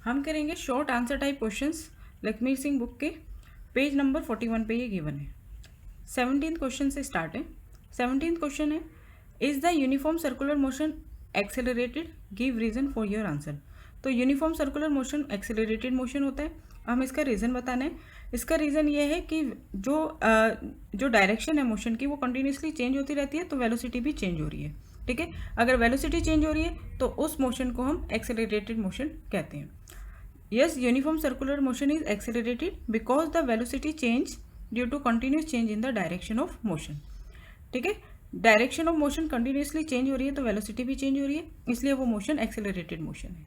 हम करेंगे short answer type questions Lakhmir Singh book के पेज नंबर 41 पे ये गिवन है। 17th क्वेश्चन से स्टार्ट है। 17th क्वेश्चन है, is the uniform circular motion accelerated, give reason for your answer. तो uniform circular motion accelerated motion होता है। हम इसका रीज़न बताना है। इसका रीज़न ये है कि जो डायरेक्शन है मोशन की वो कंटिन्यूसली चेंज होती रहती है, तो वेलोसिटी भी चेंज हो रही है। ठीक है, अगर वेलोसिटी चेंज हो रही है तो उस मोशन को हम एक्सेलरेटेड मोशन कहते हैं। Yes, uniform circular motion is accelerated because the velocity change due to continuous change in the direction of motion. ठीक है, direction of motion continuously change हो रही है तो वेलोसिटी भी चेंज हो रही है, इसलिए वो मोशन एक्सेलरेटेड मोशन है।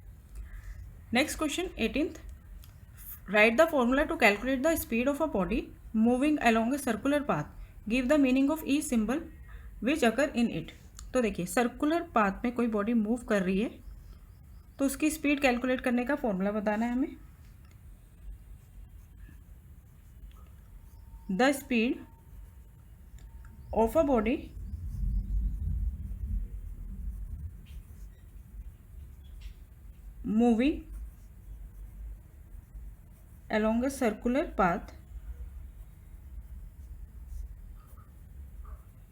Next question 18th, write the formula to calculate the speed of a body moving along a circular path, give the meaning of each symbol which occur in it. तो देखिए, circular path में कोई body move कर रही है तो उसकी speed calculate करने का फॉर्मूला बताना है हमें। The speed of a body moving along a circular path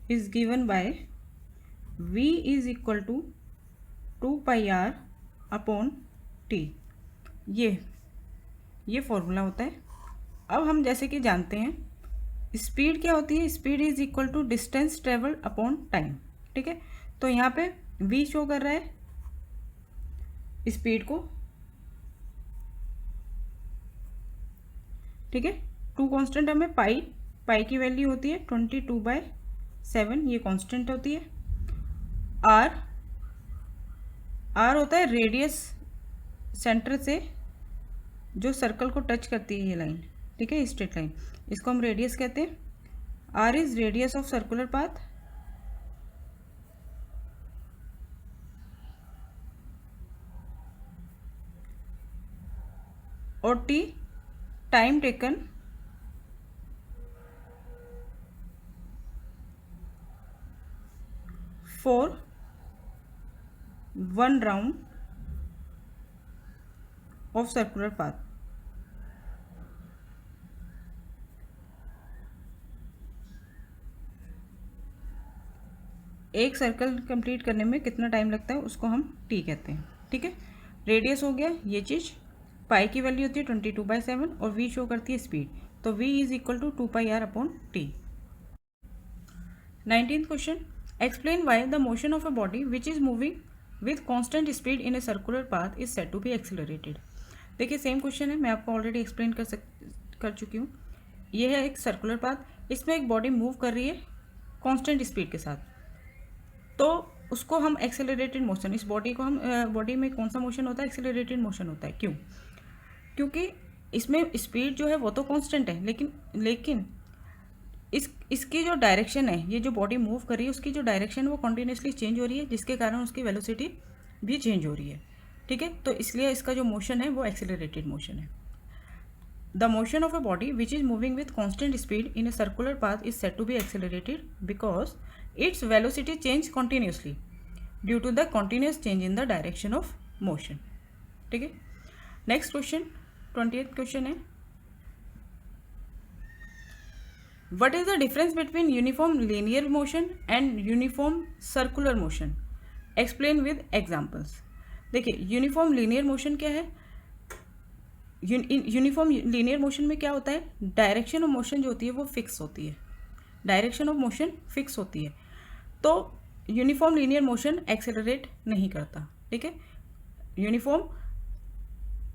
is given by v is equal to 2 pi r upon T. ये फॉर्मूला होता है। अब हम जैसे कि जानते हैं स्पीड क्या होती है, speed is equal to distance travel upon time. ठीक है, तो यहाँ पे v शो कर रहा है स्पीड को। ठीक है, 2 कांस्टेंट हमें पाई की वैल्यू होती है 22/7, ये कांस्टेंट होती है। आर होता है रेडियस सेंटर से जो सर्कल को टच करती है ये लाइन। ठीक है, स्ट्रेट लाइन, इसको हम रेडियस कहते हैं। R is radius of circular path. और t time taken for 1 round of circular path. एक सर्कल कंप्लीट करने में कितना टाइम लगता है उसको हम टी कहते हैं। ठीक है, रेडियस हो गया ये चीज़, पाई की वैल्यू होती है 22/7 और वी शो करती है स्पीड, तो v is equal to 2 pi r upon t. 19th question, explain why the motion of a body which is moving with constant speed in a circular path is said to be accelerated. देखिए, same question है, मैं आपको already explain कर चुकी हूँ। ये है एक सर्कुलर पाथ, इसमें एक बॉडी मूव कर रही है कॉन्स्टेंट स्पीड के साथ, तो उसको हम एक्सेलरेटेड मोशन, इस बॉडी को हम बॉडी में कौन सा मोशन होता है, एक्सेलरेटेड मोशन होता है। क्यों? क्योंकि इसमें स्पीड जो है वो तो कांस्टेंट है, लेकिन इसकी जो डायरेक्शन है, ये जो बॉडी मूव कर रही है उसकी जो डायरेक्शन है वो कंटिन्यूसली चेंज हो रही है, जिसके कारण उसकी वेलोसिटी भी चेंज हो रही है। ठीक है, तो इसलिए इसका जो मोशन है वो एक्सेलरेटेड मोशन है। The motion of a body which is moving with constant speed in a circular path is said to be accelerated because its velocity change continuously due to the continuous change in the direction of motion. ठीक है, next question 20th question है, what is the difference between uniform linear motion and uniform circular motion, explain with examples. देखिए, uniform linear motion क्या है, uniform linear motion में क्या होता है, डायरेक्शन ऑफ मोशन जो होती है वो फिक्स होती है, डायरेक्शन ऑफ मोशन फिक्स होती है, तो यूनिफॉर्म लीनियर मोशन एक्सेलरेट नहीं करता। ठीक है,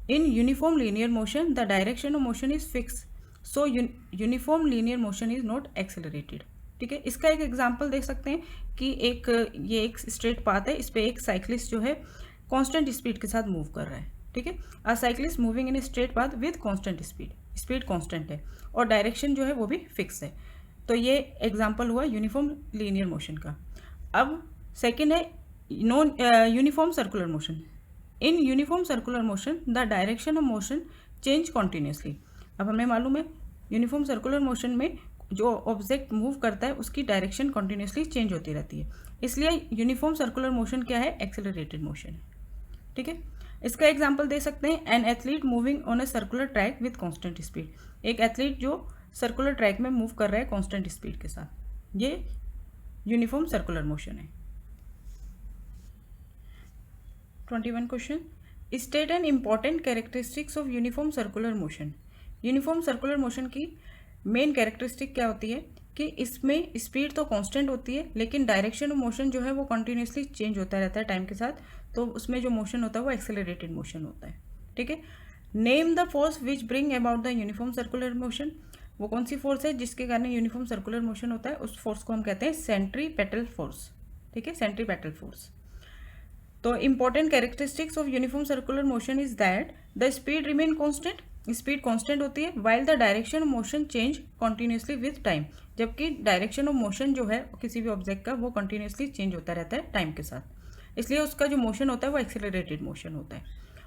in uniform linear motion the direction of motion is fixed, so uniform linear motion is not accelerated। ठीक है, इसका एक एग्जांपल देख सकते हैं कि ये एक स्ट्रेट पाथ है, इस पे एक साइक्लिस्ट जो है कांस्टेंट स्पीड के साथ मूव कर रहा है। ठीक है, अ cyclist moving in a straight path with constant speed constant है और डायरेक्शन जो है वो भी फिक्स है, तो ये एग्जांपल हुआ यूनिफॉर्म लीनियर मोशन का। अब सेकेंड है non uniform circular motion. In uniform circular motion the direction of motion change continuously. अब हमें मालूम है यूनिफॉर्म सर्कुलर मोशन में जो ऑब्जेक्ट मूव करता है उसकी डायरेक्शन कॉन्टीन्यूसली चेंज होती रहती है, इसलिए यूनिफॉर्म सर्कुलर मोशन क्या है, एक्सेलरेटेड मोशन है। ठीक है, इसका एग्जाम्पल दे सकते हैं, an athlete moving on a circular track with constant speed, एक एथलीट जो सर्कुलर ट्रैक में मूव कर रहा है कॉन्स्टेंट स्पीड के साथ, ये यूनिफॉर्म सर्कुलर मोशन है। 21 question, state an important characteristics of uniform circular motion. Uniform circular motion की मेन कैरेक्टरिस्टिक क्या होती है कि इसमें स्पीड तो कांस्टेंट होती है, लेकिन डायरेक्शन ऑफ मोशन जो है वो कंटिन्यूसली चेंज होता रहता है टाइम के साथ, तो उसमें जो मोशन होता है वो एक्सेलरेटेड मोशन होता है। ठीक है, name the force which bring about the uniform circular motion, वो कौन सी फोर्स है जिसके कारण यूनिफॉर्म सर्कुलर मोशन होता है, उस फोर्स को हम कहते हैं सेंट्रीपेटल फोर्स। ठीक है, सेंट्रीपेटल फोर्स। तो important characteristics of uniform circular motion is that the speed remain constant, speed constant होती है, while the direction of motion change continuously with time, जबकि डायरेक्शन ऑफ मोशन जो है किसी भी ऑब्जेक्ट का वो कॉन्टिन्यूसली चेंज होता रहता है टाइम के साथ, इसलिए उसका जो मोशन होता है वो एक्सेलरेटेड मोशन होता है।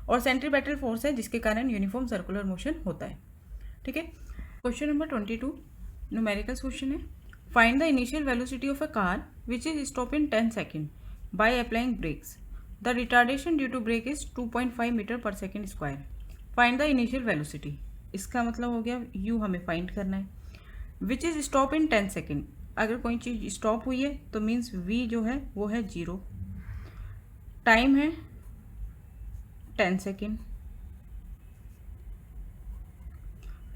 और सेंट्रीपेटल फोर्स है जिसके कारण यूनिफॉर्म सर्कुलर मोशन होता है। ठीक है, क्वेश्चन नंबर 22 न्यूमेरिकल क्वेश्चन है, find the initial velocity of a car which is stop in 10 second by applying brakes, the retardation due to brake is 2.5 metre per second square, find the initial velocity. इसका मतलब हो गया u हमें find करना है, which is stop in 10 second, अगर कोई चीज़ stop हुई है तो मीन्स v जो है वो है 0, टाइम है 10 second,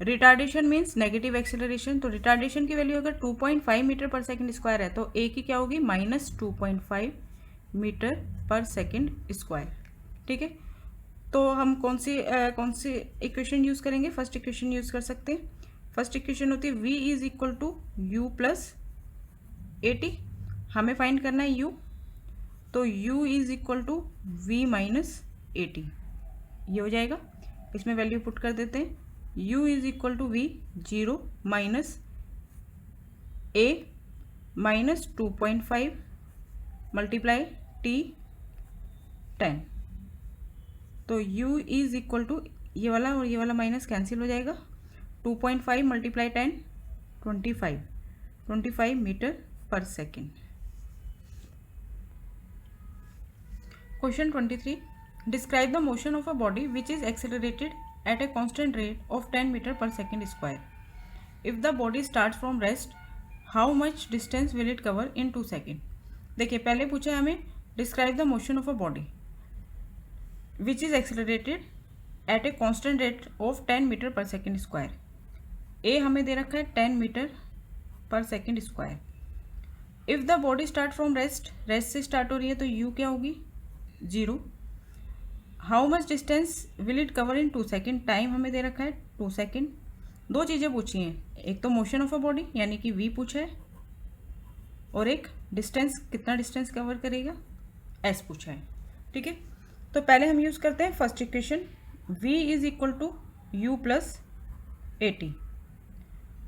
retardation means negative acceleration, तो रिटार्डेशन की वैल्यू अगर 2.5 मीटर पर सेकेंड स्क्वायर है तो a की क्या होगी -2.5 मीटर पर सेकेंड स्क्वायर। ठीक है, तो हम कौन सी इक्वेशन यूज़ करेंगे, फर्स्ट इक्वेशन यूज़ कर सकते हैं। फर्स्ट इक्वेशन होती है v is equal to u plus a t, हमें फाइंड करना है u, तो u is equal to v minus a t, ये हो जाएगा। इसमें वैल्यू पुट कर देते हैं, u is equal to v 0 minus a minus 2.5 multiply t 10, तो u इज इक्वल टू ये वाला और ये वाला माइनस कैंसिल हो जाएगा, 2.5 multiply 10 25 metre per second. Question 23, describe the motion of a body which is accelerated at a constant rate of 10 metre per second square, if the body start from rest how much distance will it cover in 2 second. देखिए पहले पूछा है हमें describe the motion of a body which is accelerated at a constant rate of 10 metre per second square, ए हमें दे रखा है 10 metre per second square, if the body start from rest, rest से start हो रही है तो यू क्या होगी 0, how much distance will it cover in 2 second, time हमें दे रखा है 2 सेकेंड। दो चीज़ें पूछी हैं, एक तो मोशन ऑफ अ बॉडी यानी कि v पूछा है, और एक डिस्टेंस, कितना डिस्टेंस कवर करेगा s पूछा है। ठीक है, तो पहले हम यूज़ करते हैं first equation, v is equal to u plus a t,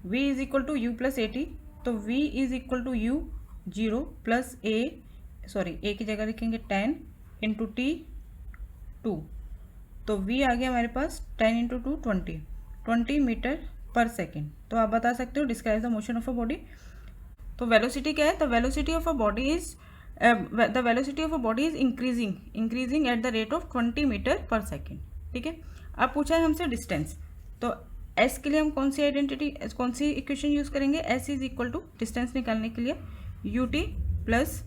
v is equal to u plus a t, तो v is equal to u 0 plus a की जगह लिखेंगे 10 इंटू टी 2, तो v आ गया हमारे पास 10 इंटू 2 20 मीटर पर सेकेंड। तो आप बता सकते हो describe the motion of a body. तो वेलोसिटी क्या है, the velocity of a body is increasing at the rate of 20 metre per second. ठीक है, अब पूछा है हमसे डिस्टेंस, तो s के लिए हम कौन सी इक्वेशन यूज़ करेंगे, s is equal to distance निकालने के लिए u t plus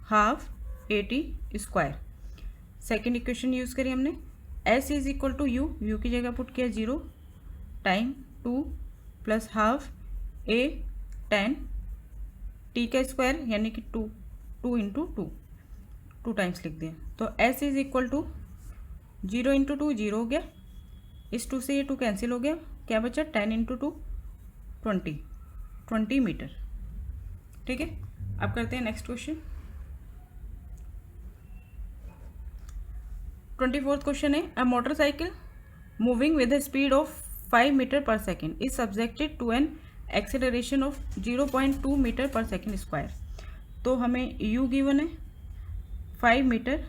half a t square. Second equation use करी हमने, s is equal to u की जगह पुट किया 0, time 2 plus half a 10 t का स्क्वायर यानी कि 2 इंटू 2 टाइम्स लिख दिया, तो s is equal to 0 into 2 0 हो गया, इस 2 से ये 2 कैंसिल हो गया, क्या बचा 10 इंटू 2 20 मीटर। ठीक है, अब करते हैं नेक्स्ट क्वेश्चन। 24th क्वेश्चन है, a motorcycle moving with a speed of 5 metre per second is subjected to an acceleration of 0.2 metre per second square. तो हमें u गिवन है 5 metre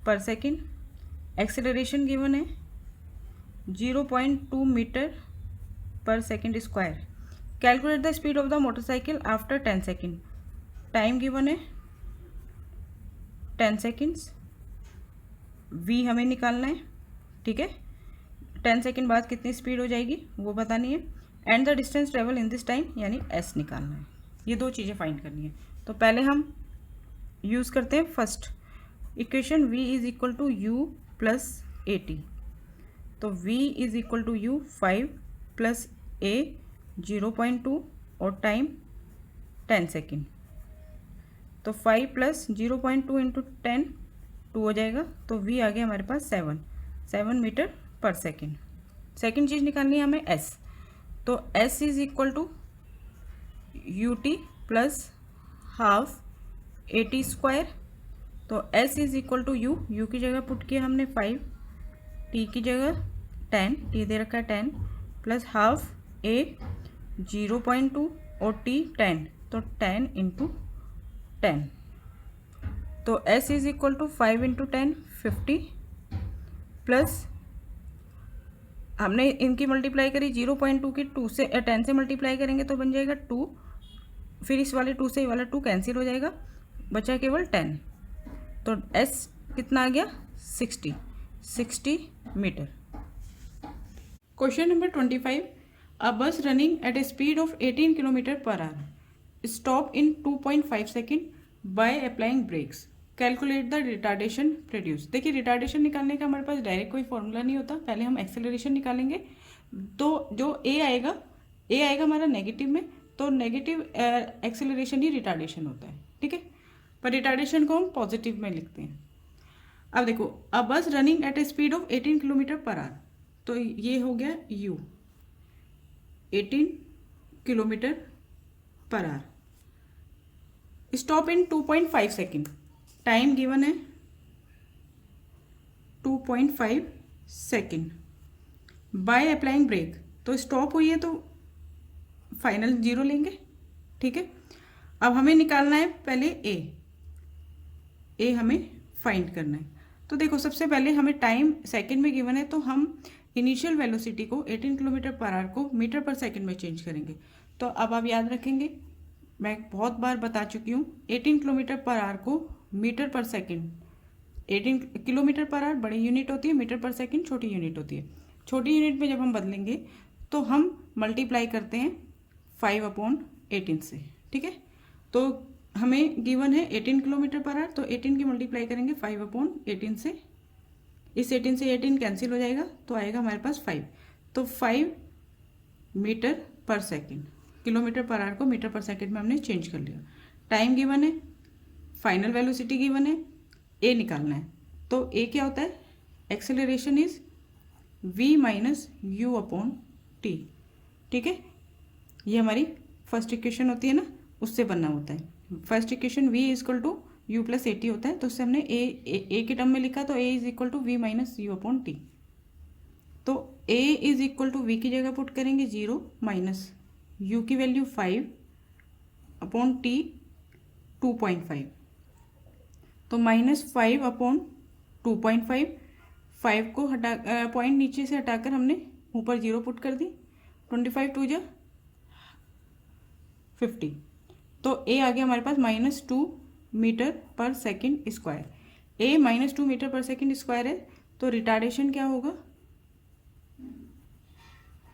per second, acceleration given है 0.2 metre per second square, calculate the speed of the motorcycle after 10 second, time given है 10 seconds, v हमें निकालना है, ठीक है। 10 सेकेंड बाद कितनी स्पीड हो जाएगी वो बतानी है। And the distance travel in this time यानी s निकालना है। ये दो चीज़ें फाइंड करनी है। तो पहले हम यूज़ करते हैं first equation, v is equal to u plus AT। तो v is equal to u 5 plus a 0.2 और टाइम 10 सेकेंड। तो 5 प्लस 0.2 इंटू 10 2 हो जाएगा। तो v आ गया हमारे पास 7 मीटर पर सेकेंड। सेकेंड चीज़ निकालनी है हमें s। तो s is equal to ut plus half AT square. तो s is equal to u की जगह पुट किया हमने 5, t की जगह 10, t दे रखा है 10 प्लस हाफ a 0.2 और t 10, तो 10 इंटू 10। तो s is equal to 5 into 10 50 plus हमने इनकी मल्टीप्लाई करी 0.2 की 2 से 10 से मल्टीप्लाई करेंगे तो बन जाएगा 2, फिर इस वाले 2 से ये वाला 2 कैंसिल हो जाएगा, बचा केवल 10। तो s कितना आ गया 60 metre. Question number 25, a bus running at a speed of 18 kilometre per hour stop in 2.5 second by applying brakes, calculate the retardation produce. देखिए रिटार्डेशन निकालने का हमारे पास डायरेक्ट कोई फॉर्मूला नहीं होता, पहले हम एक्सेलरेशन निकालेंगे। तो जो a आएगा हमारा नेगेटिव में, तो नेगेटिव एक्सेलरेशन ही रिटार्डेशन होता है, ठीक है। पर रिटार्डेशन को हम पॉजिटिव में लिखते हैं। अब देखो, अ bus running at a speed of 18 kilometre per our, तो ये हो गया u 18 kilometre per hour, stop in 2.5 second, time given है 2.5 सेकेंड, बाय अप्लाइंग ब्रेक, तो स्टॉप हुई है तो फाइनल 0 लेंगे, ठीक है। अब हमें निकालना है पहले ए हमें फाइंड करना है। तो देखो सबसे पहले हमें टाइम सेकंड में गिवन है, तो हम इनिशियल वेलोसिटी को 18 किलोमीटर पर आवर को मीटर पर सेकंड में चेंज करेंगे। तो अब आप याद रखेंगे, मैं बहुत बार बता चुकी हूँ, 18 किलोमीटर पर आवर को metre per second, 18 kilometre per our बड़ी यूनिट होती है, मीटर पर सेकंड छोटी यूनिट होती है। छोटी यूनिट में जब हम बदलेंगे तो हम मल्टीप्लाई करते हैं 5/18 से, ठीक है। तो हमें गिवन है 18 किलोमीटर पर आवर, तो 18 की मल्टीप्लाई करेंगे 5/18 से, इस 18 से 18 कैंसिल हो जाएगा, तो आएगा हमारे पास 5। तो 5 metre per second, kilometre per our को मीटर पर सेकंड में हमने चेंज कर लिया। टाइम गिवन है, फाइनल वेलोसिटी गिवन है, ए निकालना है। तो ए क्या होता है, acceleration is v minus u upon T, ठीक है। ये हमारी फर्स्ट इक्वेशन होती है ना, उससे बनना होता है। First equation v is equal to u plus a t होता है, तो उससे हमने ए के टर्म में लिखा, तो a is equal to v minus u upon t. तो a is equal to v की जगह पुट करेंगे 0 माइनस u की वैल्यू 5 अपॉन t 2.5, तो -5/2.5, 5 को हटा पॉइंट नीचे से हटाकर हमने ऊपर 0 पुट कर दी, 25 2 जा 50। तो a आ गया हमारे पास -2 metre per second square. a -2 metre per second square है, तो रिटार्डेशन क्या होगा,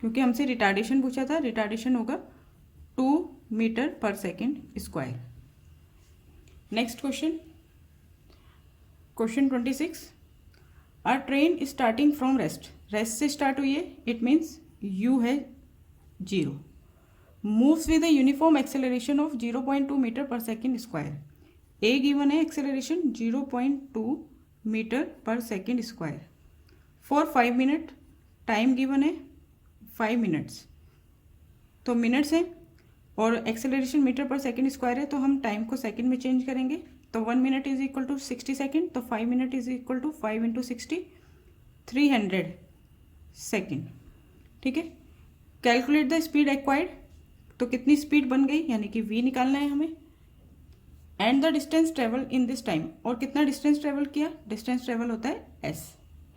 क्योंकि हमसे रिटार्डेशन पूछा था, रिटार्डेशन होगा 2 metre per second square. Next question, question 26, a train starting from rest से स्टार्ट हुई है, इट मीन्स u है 0, moves with a uniform acceleration of 0.2 metre per second square. A given है acceleration 0.2 metre per second square for 5 minute, time given है 5 minutes, तो minutes है और acceleration metre per second square है, तो हम time को सेकेंड में चेंज करेंगे। तो 1 minute is equal to 60 second, तो 5 minute is equal to 5 into 60 300 second, ठीक है। कैलकुलेट द स्पीड एक्वायर्ड, तो कितनी स्पीड बन गई, यानी कि v निकालना है हमें। And the distance travel in this time, और कितना डिस्टेंस ट्रेवल किया, डिस्टेंस ट्रेवल होता है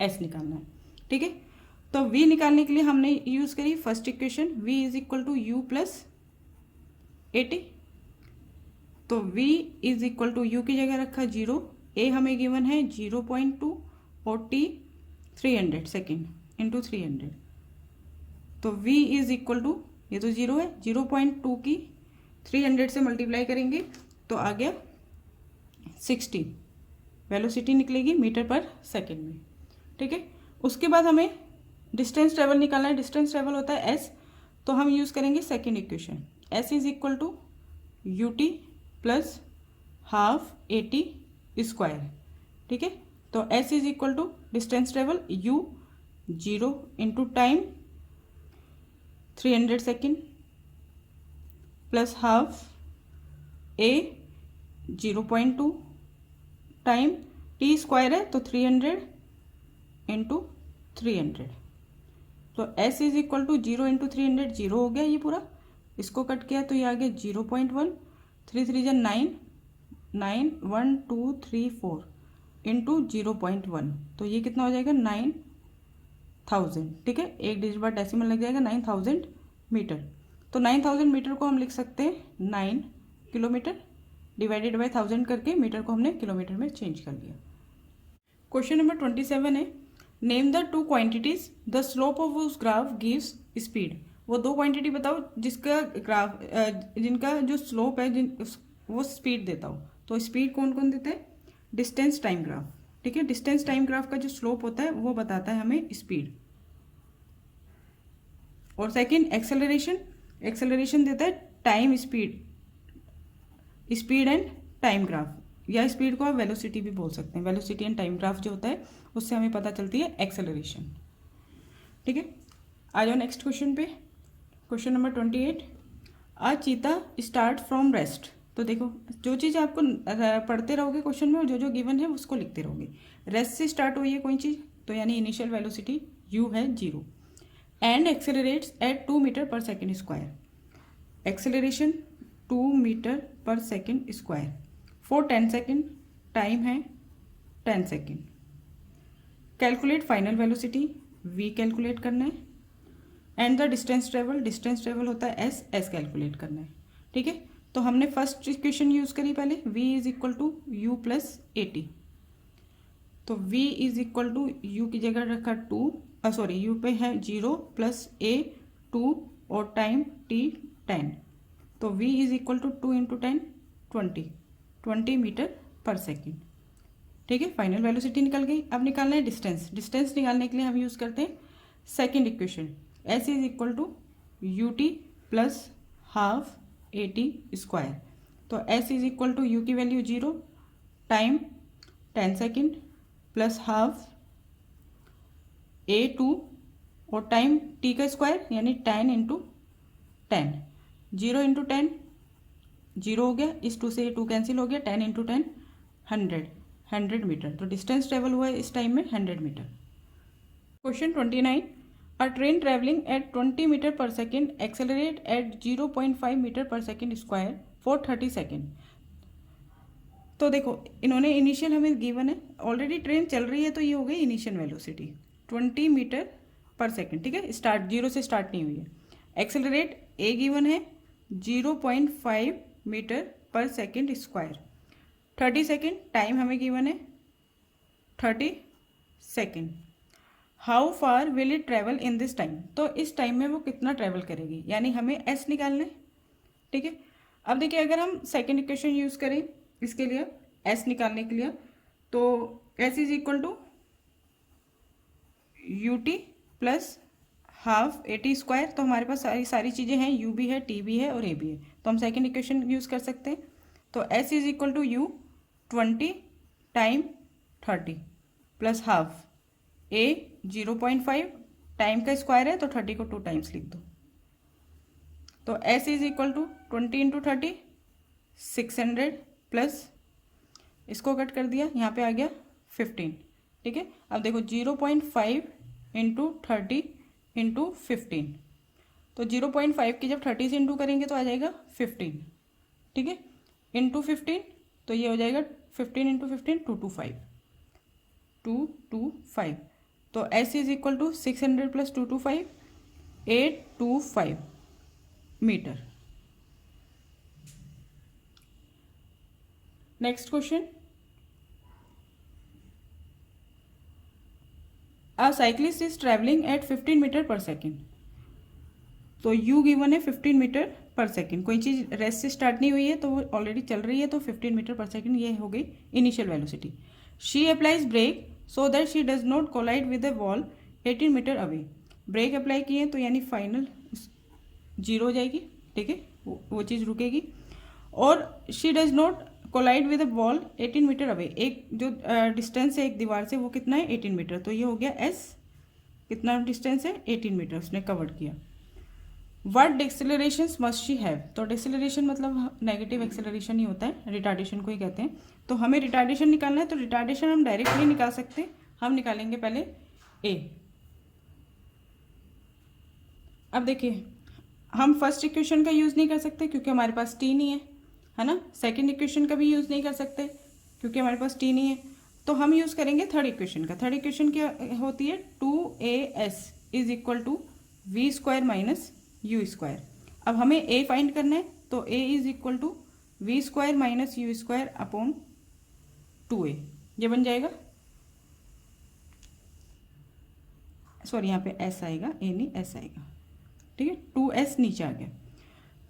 s निकालना है, ठीक है। तो v निकालने के लिए हमने यूज करी first equation, v is equal to u plus a t. तो v is equal to u की जगह रखा 0, a हमें गिवन है 0.2 और टी 300 सेकेंड इंटू 300, तो v इज इक्वल टू, ये तो 0 है, 0.2 की 300 से मल्टीप्लाई करेंगे तो आ गया 60 वेलोसिटी निकलेगी मीटर पर सेकेंड में। ठीक है, उसके बाद हमें डिस्टेंस ट्रेवल निकालना है। डिस्टेंस ट्रेवल होता है s, तो हम यूज़ करेंगे second equation, s is equal to u t plus half a t square. ठीक है, तो s is equal to distance travel u 0 into time 300 second plus half a 0.2 time t square है तो 300 into 300, तो s is equal to 0 into 300, 0 हो गया ये पूरा, इसको कट किया तो ये आ गया 0.1, 3 3 जा 9, 9 1 2 3 4 इंटू 0.1, तो ये कितना हो जाएगा 9000। ठीक है, एक डिजिट बाद डेसिमल लग जाएगा 9000 मीटर। तो 9000 मीटर को हम लिख सकते हैं 9 किलोमीटर डिवाइडेड बाय 1000 करके, मीटर को हमने किलोमीटर में चेंज कर लिया। क्वेश्चन नंबर 27 है, name the two quantities the slope of उस ग्राफ गिव्स स्पीड। वो दो क्वांटिटी बताओ जिसका ग्राफ जिनका जो स्लोप है वो स्पीड देता हो। तो स्पीड कौन कौन देता है? Distance time graph. ठीक है, डिस्टेंस टाइम ग्राफ का जो स्लोप होता है वो बताता है हमें स्पीड। और सेकंड एक्सेलरेशन, एक्सेलरेशन देता है time speed, speed and time graph, या स्पीड को आप वेलोसिटी भी बोल सकते हैं। वेलोसिटी एंड टाइम ग्राफ जो होता है उससे हमें पता चलती है एक्सेलरेशन। ठीक है, आ जाओ नेक्स्ट क्वेश्चन पे। क्वेश्चन नंबर 28, अ चीता स्टार्ट फ्रॉम रेस्ट। तो देखो जो चीज़ आपको पढ़ते रहोगे क्वेश्चन में और जो जो गिवन है उसको लिखते रहोगे। रेस्ट से स्टार्ट हुई है कोई चीज़ तो यानी इनिशियल वेलोसिटी u है 0 and accelerates eight 2 metre per second square. Acceleration 2 metre per second square for 10 second, time है 10 second. Calculate final velocity, v calculate करना है, and the distance travel, distance travel होता है s कैलकुलेट करना है। ठीक है, तो हमने फर्स्ट इक्वेशन यूज करी पहले, v is equal to u plus a t. तो v is equal to u की जगह रखा 2, सॉरी u पे है 0 प्लस a 2 और टाइम t 10, तो v is equal to 2 into 10 20 metre per second. ठीक है, फाइनल वेलोसिटी निकल गई। अब निकालना है डिस्टेंस। डिस्टेंस निकालने के लिए हम यूज़ करते हैं second equation, s is equal to u t plus half a t square. तो s is equal to u की value 0, time 10 second plus half a 2 और टाइम t का स्क्वायर यानी 10 इंटू 10, 0 इंटू 10 0 हो गया, इस 2 से 2 कैंसिल हो गया, 10 इंटू 10 100 मीटर। तो डिस्टेंस ट्रेवल हुआ है इस टाइम में 100 metre. Question 29, a train travelling at 20 metre per second accelerate at 0.5 metre per second square for 30 second. तो देखो इन्होंने इनिशियल हमें गिवन है, ऑलरेडी ट्रेन चल रही है तो ये हो गई initial velocity 20 metre per second. ठीक है, स्टार्ट 0 से स्टार्ट नहीं हुई है। एक्सेलरेट ए गिवन है 0.5 metre per second square, 30 second, time हमें गिवन है 30 second. How far will it travel in this time, तो इस टाइम में वो कितना ट्रेवल करेगी, यानी हमें s निकालना है। ठीक है, अब देखिए अगर हम सेकेंड इक्वेशन यूज़ करें इसके लिए s निकालने के लिए, तो s is equal to u t plus half a t square. तो हमारे पास सारी चीज़ें हैं, u भी है, t भी है और a भी है, तो हम सेकेंड इक्वेशन यूज़ कर सकते हैं। तो s is equal to u 20 time 30 plus half a 0.5, time का स्क्वायर है तो 30 को 2 टाइम्स लिख दो। तो s is equal to 20 into 30 600 plus इसको कट कर दिया, यहाँ पे आ गया 15। ठीक है, अब देखो 0.5 इंटू 30 इंटू 15, तो 0.5 की जब 30 से इंटू करेंगे तो आ जाएगा 15। ठीक है, इंटू 15 तो ये हो जाएगा 15 इंटू 15 225। तो s is equal to 600 plus 225 825 metre. Next question, a cyclist is travelling at 15 metre per second. तो u गिवन है 15 मीटर पर सेकेंड। कोई चीज़ रेस्ट से स्टार्ट नहीं हुई है तो वो ऑलरेडी चल रही है, तो 15 मीटर पर सेकेंड ये हो गई initial velocity. She applies brake so that she does not collide with the wall 18 metre away. Brake apply किए तो यानी फाइनल 0 हो जाएगी, ठीक है, वो चीज़ रुकेगी। और she does not collide with the wall 18 metre away. एक जो डिस्टेंस है एक दीवार से वो कितना है 18 मीटर, तो ये हो गया एस। कितना डिस्टेंस है 18 मीटर उसने कवर किया। What deceleration must she have. तो डिक्सेलरेशन मतलब नेगेटिव एक्सेलरेशन ही होता है, रिटार्डेशन को ही कहते हैं। तो हमें रिटार्डेशन निकालना है, तो रिटार्डेशन हम डायरेक्ट नहीं निकाल सकते, हम निकालेंगे पहले ए। अब देखिए हम फर्स्ट इक्वेशन का यूज़ नहीं कर सकते क्योंकि हमारे पास टी नहीं है ना। सेकंड इक्वेशन का भी यूज़ नहीं कर सकते क्योंकि हमारे पास टी नहीं है। तो हम यूज़ करेंगे थर्ड इक्वेशन का। थर्ड इक्वेशन क्या होती है, 2as is equal to v square minus u square. अब हमें a फाइंड करना है, तो a is equal to v square minus u square upon 2a। ये बन जाएगा, सॉरी यहाँ पे s आएगा, a नहीं s आएगा, ठीक है, 2s नीचे आ गया।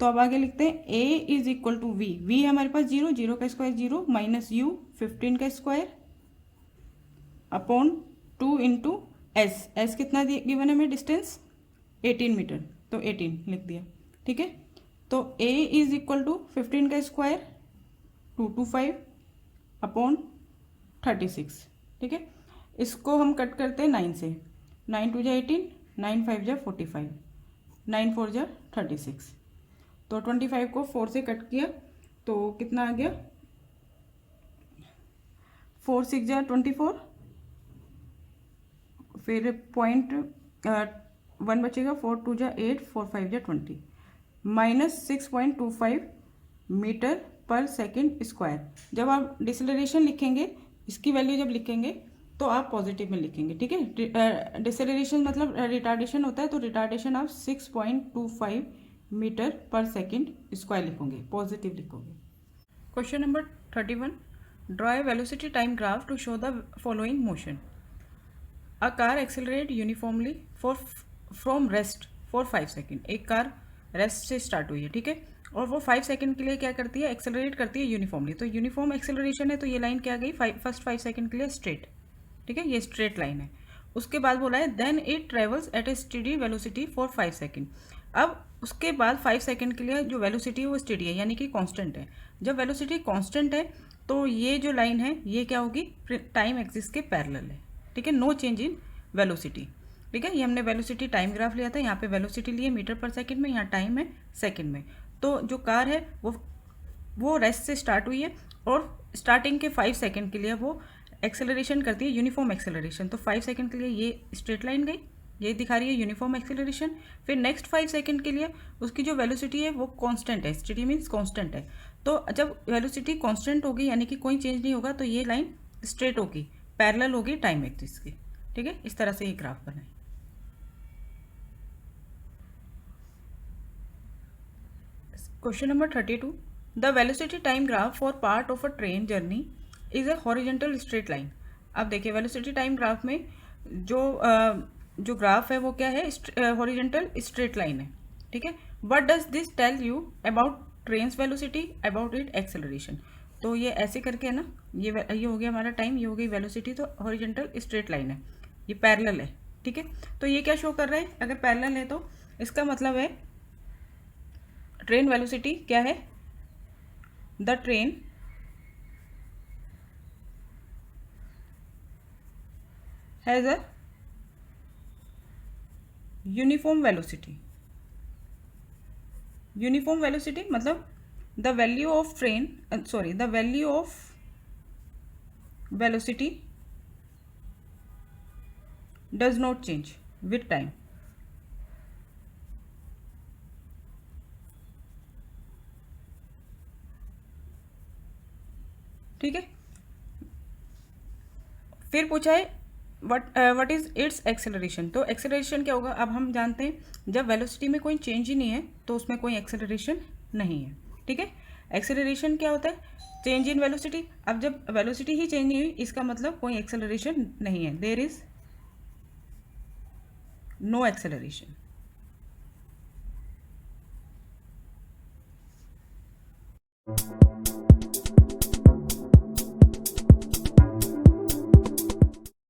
तो अब आगे लिखते हैं a is equal to v है हमारे पास 0, 0 का स्क्वायर 0 माइनस u 15 का स्क्वायर अपॉन 2 इंटू s कितना गिवन है हमें डिस्टेंस 18 मीटर, तो 18 लिख दिया, ठीक है। तो a इज इक्वल टू 15 का स्क्वायर 225 अपॉन 36, ठीक है। इसको हम कट करते हैं 9 से, 9 2 जा 18, 9 5 जा 45, 9 4 जा 36। तो 25 को 4 से कट किया तो कितना आ गया, 4 6 जा 24, फिर पॉइंट 1 बचेगा, 4 2 जा 8, 4 5 जा 20, minus 6.25 metre per second square. जब आप डिसेलरेशन लिखेंगे, इसकी वैल्यू जब लिखेंगे तो आप पॉजिटिव में लिखेंगे, ठीक है। डिसेलरेशन मतलब रिटार्डेशन होता है, तो रिटार्डेशन आप 6.25 मीटर पर सेकेंड स्क्वायर लिखोगे, पॉजिटिव लिखोगे। Question number 31, draw a velocity time graph to show the following motion. A car accelerate uniformly from rest for 5 second. एक कार रेस्ट से स्टार्ट हुई है, ठीक है, और वो 5 सेकेंड के लिए क्या करती है, एक्सेलरेट करती है यूनिफॉर्मली। तो यूनिफॉर्म एक्सेलरेशन है, तो ये लाइन क्या गई, फर्स्ट 5 सेकेंड के लिए स्ट्रेट, ठीक है, ये स्ट्रेट लाइन है। उसके बाद बोला है then it travels at a steady velocity for 5 second. अब उसके बाद 5 सेकेंड के लिए जो वेलोसिटी है वो स्टेडी है, यानी कि कांस्टेंट है। जब वेलोसिटी कांस्टेंट है तो ये जो लाइन है ये क्या होगी, टाइम एक्सिस के पैरेलल है, ठीक है, नो चेंज इन वेलोसिटी, ठीक है। ये हमने वेलोसिटी टाइम ग्राफ लिया था, यहाँ पे वेलोसिटी लिए मीटर पर सेकंड में, यहाँ टाइम है सेकंड में। तो जो कार है वो रेस्ट से स्टार्ट हुई है और स्टार्टिंग के 5 सेकेंड के लिए वो एक्सेलरेशन करती है यूनिफॉर्म एक्सेलरेशन। तो 5 सेकेंड के लिए ये स्ट्रेट लाइन गई, ये दिखा रही है यूनिफॉर्म एक्सेलरेशन। फिर नेक्स्ट 5 सेकेंड के लिए उसकी जो वेलोसिटी है वो कांस्टेंट है, स्टेडी मीन्स कांस्टेंट है। तो जब वेलोसिटी कांस्टेंट होगी यानी कि कोई चेंज नहीं होगा, तो ये लाइन स्ट्रेट होगी, पैरेलल होगी टाइम एक्सिस की, ठीक है। इस तरह से ये ग्राफ बनाए। Question number 32, the velocity time graph for part of a train journey is a horizontal straight line. अब देखिए वेलोसिटी टाइम ग्राफ में जो ग्राफ है वो क्या है, हॉरिजेंटल स्ट्रेट लाइन है, ठीक है। What does this tell you about train's velocity, about it acceleration. तो ये ऐसे करके है ना, ये हो गया हमारा टाइम, ये हो गई वेलोसिटी, तो हॉरिजेंटल स्ट्रेट लाइन है, ये पैरेलल है, ठीक है। तो ये क्या शो कर रहा है, अगर पैरेलल है तो इसका मतलब है ट्रेन वेलोसिटी क्या है, the train has a uniform velocity. Uniform velocity मतलब the value of train, sorry, the value of velocity does not change with time, ठीक है। फिर पूछा है व्हाट इज इट्स एक्सेलरेशन। तो एक्सेलरेशन क्या होगा, अब हम जानते हैं जब वेलोसिटी में कोई चेंज ही नहीं है तो उसमें कोई एक्सेलरेशन नहीं है, ठीक है। एक्सेलरेशन क्या होता है, चेंज इन वेलोसिटी। अब जब वेलोसिटी ही चेंज नहीं हुई इसका मतलब कोई एक्सेलरेशन नहीं है, देयर इज नो एक्सेलरेशन.